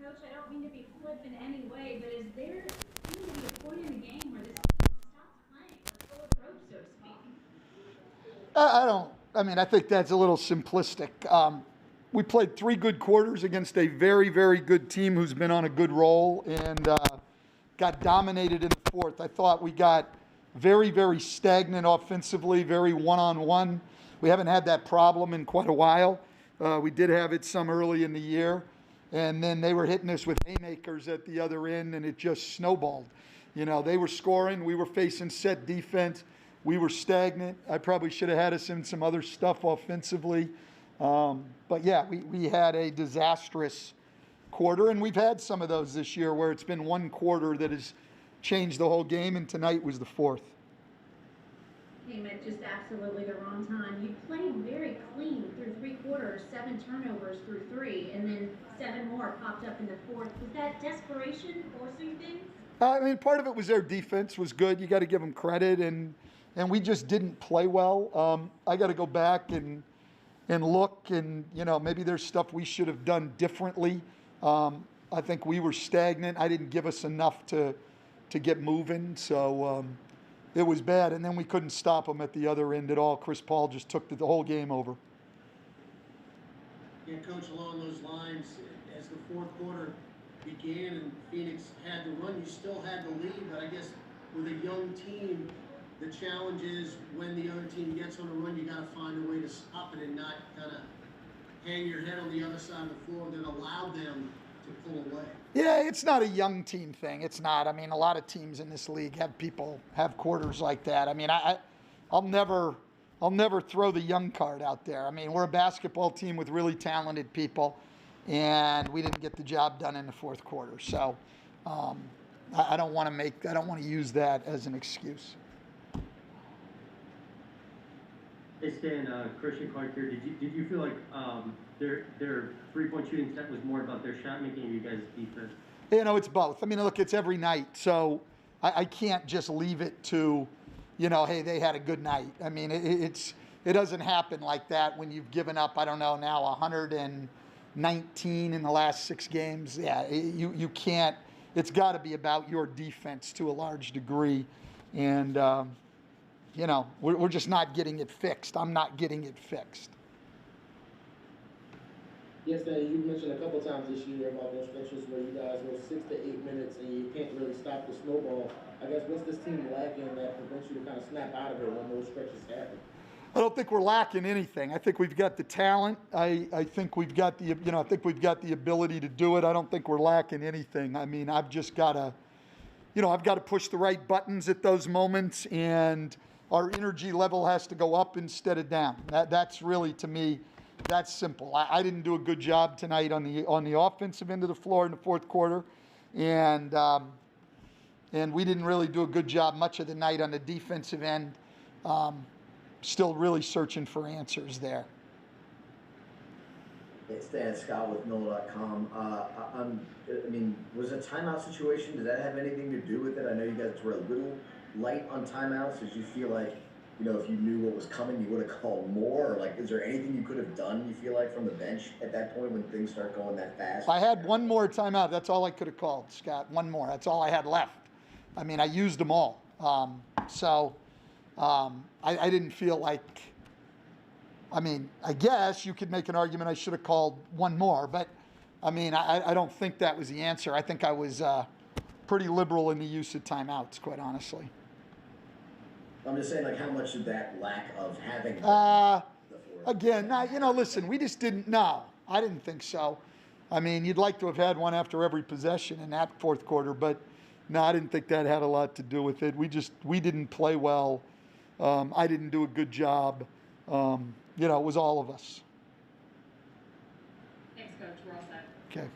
Coach, I don't mean to be flip in any way, but is there seem to be a point in the game where this team stops playing or pull the rope, so to speak? I don't. I mean, I think that's a little simplistic. We played 3 good quarters against a very, very good team who's been on a good roll and got dominated in the fourth. I thought we got very, very stagnant offensively, very one-on-one. We haven't had that problem in quite a while. We did have it some early in the year. And then they were hitting us with haymakers at the other end, and it just snowballed. You know, they were scoring. We were facing set defense. We were stagnant. I probably should have had us in some other stuff offensively. But, yeah, we had a disastrous quarter, and we've had some of those this year where it's been one quarter that has changed the whole game, and tonight was the fourth. Came at just absolutely the wrong time. You played very clean through 3 quarters, 7 turnovers through 3, and then 7 more popped up in the fourth. Was that desperation forcing things? I mean, part of it was their defense was good. You got to give them credit, and we just didn't play well. I got to go back and look, and you know, maybe there's stuff we should have done differently. I think we were stagnant. I didn't give us enough to get moving, so it was bad. And then we couldn't stop them at the other end at all. Chris Paul just took the whole game over. Yeah, Coach, along those lines, as the fourth quarter began and Phoenix had the run, you still had the lead, but I guess with a young team, the challenge is when the other team gets on a run, you got to find a way to stop it and not kind of hang your head on the other side of the floor and then allow them to pull away. Yeah, it's not a young team thing. It's not. I mean, a lot of teams in this league have quarters like that. I mean, I'll never throw the young card out there. I mean, we're a basketball team with really talented people, and we didn't get the job done in the fourth quarter. So I don't want to use that as an excuse. Hey Stan, Christian Clark here. Did you feel like their 3-point shooting set was more about their shot making or you guys' defense? You know, it's both. I mean, look, it's every night, so I can't just leave it to, you know, hey, they had a good night. I mean, it doesn't happen like that when you've given up, I don't know, now 119 in the last 6 games. Yeah, you can't. It's got to be about your defense to a large degree, and you know, we're just not getting it fixed. I'm not getting it fixed. Yes, Dan, you mentioned a couple times this year about those stretches where you guys go 6 to 8 minutes and you can't really stop the snowball. I guess what's this team lacking that prevents you to kind of snap out of it when those stretches happen? I don't think we're lacking anything. I think we've got the talent. I think we've got the ability to do it. I don't think we're lacking anything. I mean, I've just got to, you know, I've got to push the right buttons at those moments, and our energy level has to go up instead of down. That's really, to me, that's simple. I didn't do a good job tonight on the offensive end of the floor in the fourth quarter, and we didn't really do a good job much of the night on the defensive end. Still really searching for answers there. Hey, Stan, Scott with Miller.com. I mean, was a timeout situation, did that have anything to do with it? I know you guys were a little light on timeouts. Did you feel like, you know, if you knew what was coming, you would have called more? Or, like, is there anything you could have done, you feel like, from the bench at that point when things start going that fast? I had one more timeout. That's all I could have called, Scott. One more. That's all I had left. I mean, I used them all. I didn't feel like, I mean, I guess you could make an argument I should have called one more, but I mean, I don't think that was the answer. I think I was pretty liberal in the use of timeouts, quite honestly. I'm just saying, like, how much did that lack of having again, you know, listen, we just didn't know. I didn't think so. I mean, you'd like to have had one after every possession in that fourth quarter, but no, I didn't think that had a lot to do with it. We didn't play well. I didn't do a good job. You know, it was all of us. Thanks, Coach. We're all set. Okay.